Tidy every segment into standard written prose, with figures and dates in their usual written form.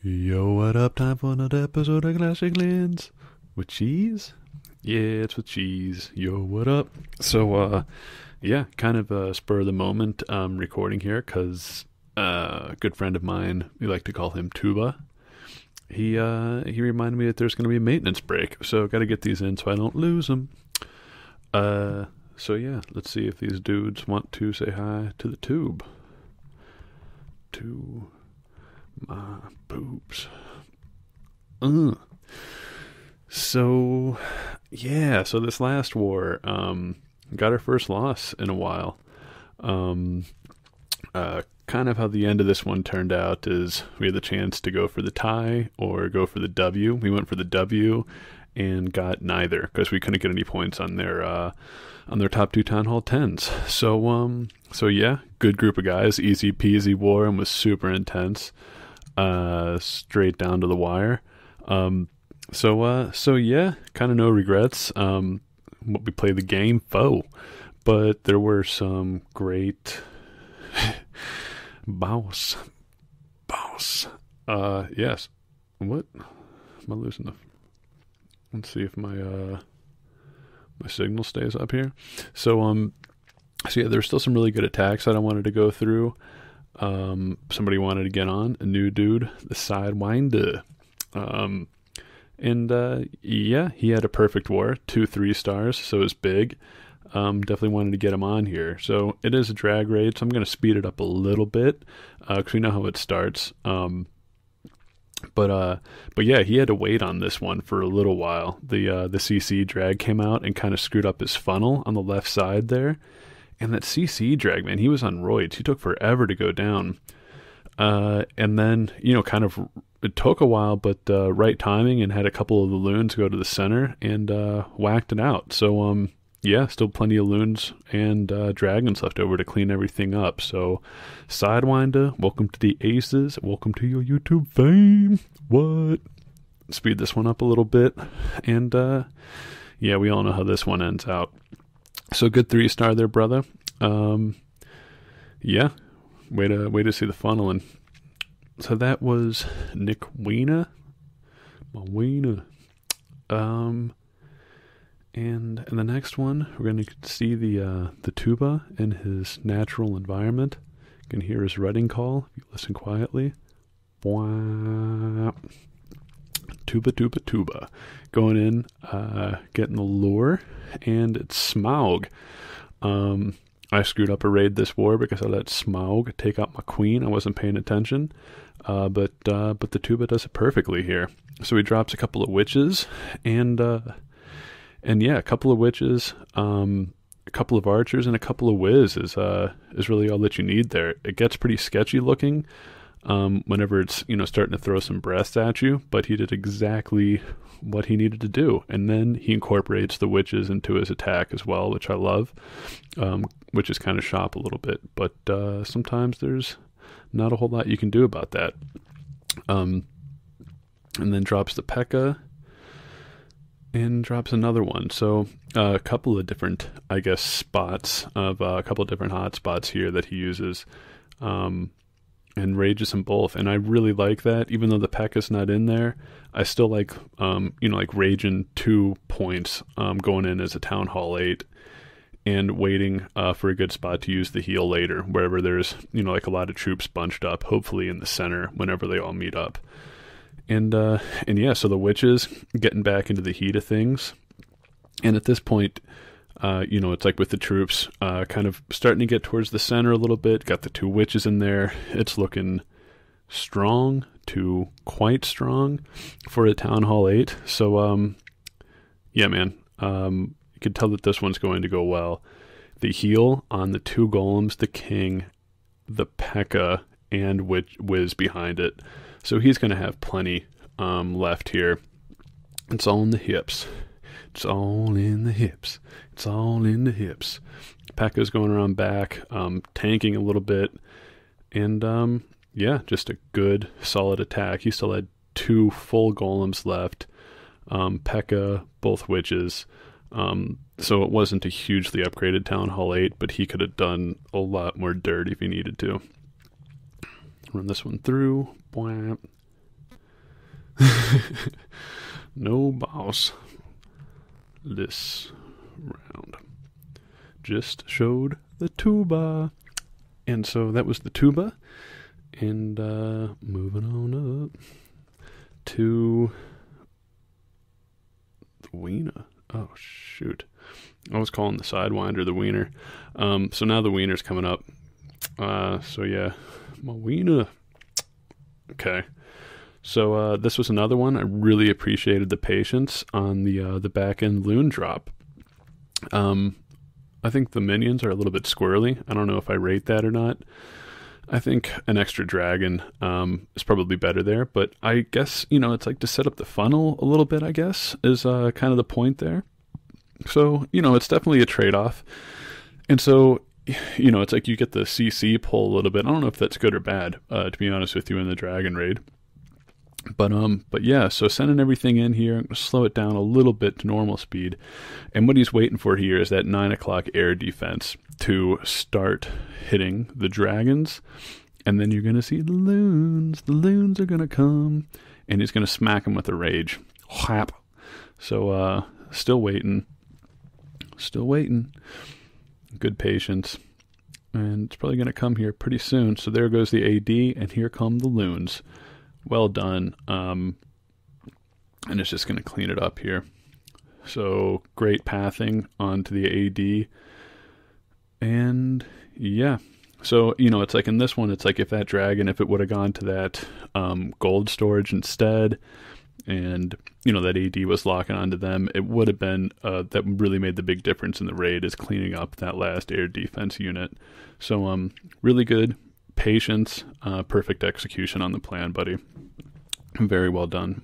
Yo, what up? Time for another episode of Classic Lens. With cheese? Yeah, it's with cheese. Yo, what up? So, yeah, kind of a spur of the moment recording here because a good friend of mine, we like to call him Tuba. He reminded me that there's going to be a maintenance break, so got to get these in so I don't lose them. So yeah, let's see if these dudes want to say hi to the tube. To my boobs. So yeah, so this last war got our first loss in a while. Kind of how the end of this one turned out is we had the chance to go for the tie or go for the W. We went for the W and got neither because we couldn't get any points on their top two Town Hall 10s. So yeah, good group of guys. EZPZ war and was super intense. Straight down to the wire. So yeah, kind of no regrets. We played the game foe, but there were some great boss. Yes. What? Am I losing the? Let's see if my signal stays up here. So yeah, there's still some really good attacks that I wanted to go through. Somebody wanted to get on, a new dude, the Sidewinder. Yeah, he had a perfect war, 2 3-stars, so it's big. Definitely wanted to get him on here. So it is a drag raid, so I'm going to speed it up a little bit, because we know how it starts. But yeah, he had to wait on this one for a little while. The CC drag came out and kind of screwed up his funnel on the left side there. And that CC drag, man, he was on roids. He took forever to go down. And then, kind of, it took a while, but right timing, and had a couple of the loons go to the center and whacked it out. So, yeah, still plenty of loons and dragons left over to clean everything up. So, Sidewinder, welcome to the Aces. Welcome to your YouTube fame. What? Speed this one up a little bit. And, yeah, we all know how this one ends out. So good 3-star there, brother. Yeah, way to see the funnel. And so that was Nick Wiener, my Wiener. And the next one, we're going to see the tuba in his natural environment. You can hear his rutting call if you listen quietly. Tuba, tuba, tuba. Going in, getting the lure, and it's Smaug. I screwed up a raid this war because I let Smaug take out my queen. I wasn't paying attention, but the tuba does it perfectly here. So he drops a couple of witches, and yeah, a couple of witches, a couple of archers, and a couple of whiz is really all that you need there. It gets pretty sketchy looking. Whenever it's, starting to throw some breaths at you, but he did exactly what he needed to do. And then he incorporates the witches into his attack as well, which I love, which is kind of shop a little bit, but sometimes there's not a whole lot you can do about that. And then drops the P.E.K.K.A. and drops another one. So a couple of different, I guess, spots of a couple of different hot spots here that he uses. And rages them both, and I really like that. Even though the P.E.K.K.A.'s not in there, I still like, like raging 2 points, going in as a Town Hall 8, and waiting for a good spot to use the heal later, wherever there's, like a lot of troops bunched up, hopefully in the center, whenever they all meet up. And yeah, so the witches getting back into the heat of things, and at this point, it's like with the troops, kind of starting to get towards the center a little bit. Got the 2 witches in there. It's looking strong to quite strong for a Town Hall 8. So, yeah, man, you can tell that this one's going to go well. The heal on the 2 golems, the king, the P.E.K.K.A., and whiz behind it. So he's going to have plenty left here. It's all in the hips. It's all in the hips. It's all in the hips. P.E.K.K.A.'s going around back, tanking a little bit. And, yeah, just a good, solid attack. He still had 2 full golems left. P.E.K.K.A., both witches. So it wasn't a hugely upgraded Town Hall 8, but he could have done a lot more dirt if he needed to. Run this one through. Bwah. No boss this round. Just showed the Tuba. And so that was the Tuba. And moving on up to the Wiener. Oh, shoot. I was calling the Sidewinder the Wiener. So now the Wiener's coming up. So yeah, my Wiener. Okay. So this was another one. I really appreciated the patience on the back end loon drop. I think the minions are a little bit squirrely. I don't know if I rate that or not. I think an extra dragon is probably better there, but I guess, you know, it's like to set up the funnel a little bit, I guess, is kind of the point there. So, you know, it's definitely a trade-off. And so, you know, it's like you get the CC pull a little bit. I don't know if that's good or bad, to be honest with you, in the dragon raid. But yeah, so sending everything in here, I'm going to slow it down a little bit to normal speed. And what he's waiting for here is that 9 o'clock air defense to start hitting the dragons. And then you're going to see the loons. The loons are going to come. And he's going to smack them with a rage. Whap. So, still waiting. Still waiting. Good patience. And it's probably going to come here pretty soon. So there goes the AD, and here come the loons. Well done. And it's just going to clean it up here. So great pathing onto the AD. And yeah. So, you know, it's like in this one, it's like if that dragon, if it would have gone to that gold storage instead, and, you know, that AD was locking onto them, it would have been, that really made the big difference in the raid, is cleaning up that last air defense unit. So, really good patience, perfect execution on the plan, buddy. Very well done.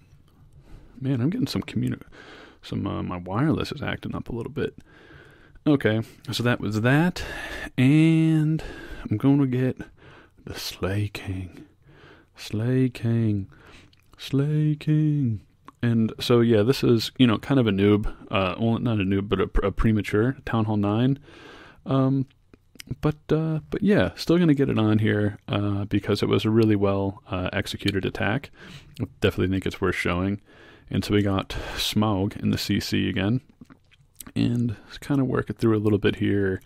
Man, I'm getting my wireless is acting up a little bit. Okay, so that was that, and I'm going to get the Slay King. Slay King. Slay King. And so, yeah, this is, you know, kind of a noob, well, not a noob, but a premature Town Hall 9. But yeah, still going to get it on here because it was a really well executed attack. I definitely think it's worth showing. And so we got Smaug in the CC again. And kind of work it through a little bit here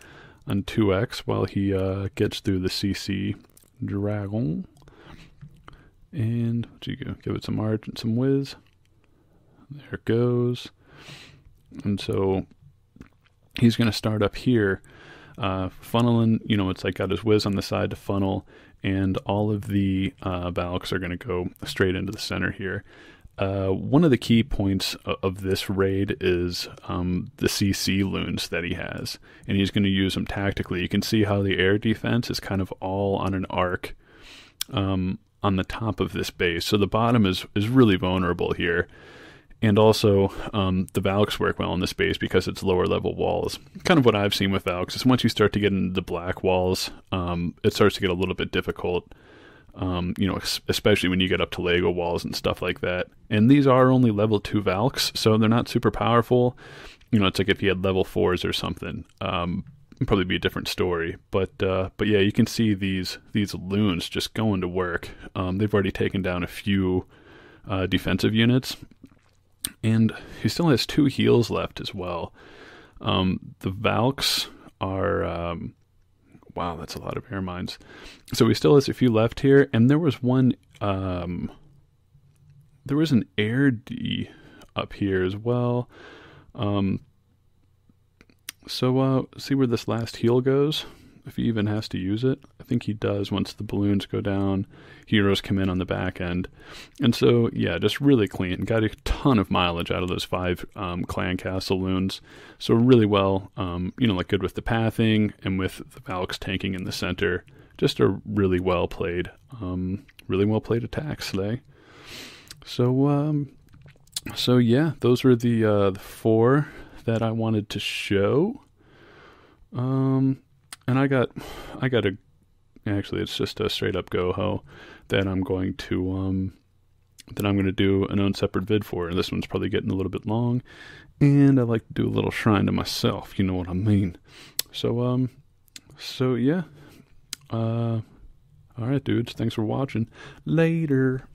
on 2x while he gets through the CC dragon. And what you go? Give it some arch and some whiz. There it goes. And so he's going to start up here. Funneling, you know, it's like got his whiz on the side to funnel, and all of the Valks are going to go straight into the center here. One of the key points of this raid is the CC loons that he has, and he's going to use them tactically. You can see how the air defense is kind of all on an arc on the top of this base, so the bottom is really vulnerable here. And also, the Valks work well in this base because it's lower level walls. Kind of what I've seen with Valks is once you start to get into the black walls, it starts to get a little bit difficult. You know, especially when you get up to Lego walls and stuff like that. And these are only level 2 Valks, so they're not super powerful. You know, it's like if you had level 4s or something, it'd probably be a different story. But yeah, you can see these loons just going to work. They've already taken down a few defensive units. And he still has 2 heals left as well. The Valks are... wow, that's a lot of air mines. So he still has a few left here. And there was one... there was an air D up here as well. So see where this last heal goes? If he even has to use it. I think he does once the balloons go down. Heroes come in on the back end. And so, yeah, just really clean. Got a ton of mileage out of those 5 clan castle loons. So really well, you know, like good with the pathing and with the Valks tanking in the center. Just a really well played attack, Slay. So, so yeah, those were the 4 that I wanted to show. And I got actually, it's just a straight up GoHo that I'm going to do an own separate vid for. And this one's probably getting a little bit long, and I like to do a little shrine to myself. You know what I mean? So, so yeah. All right, dudes. Thanks for watching. Later.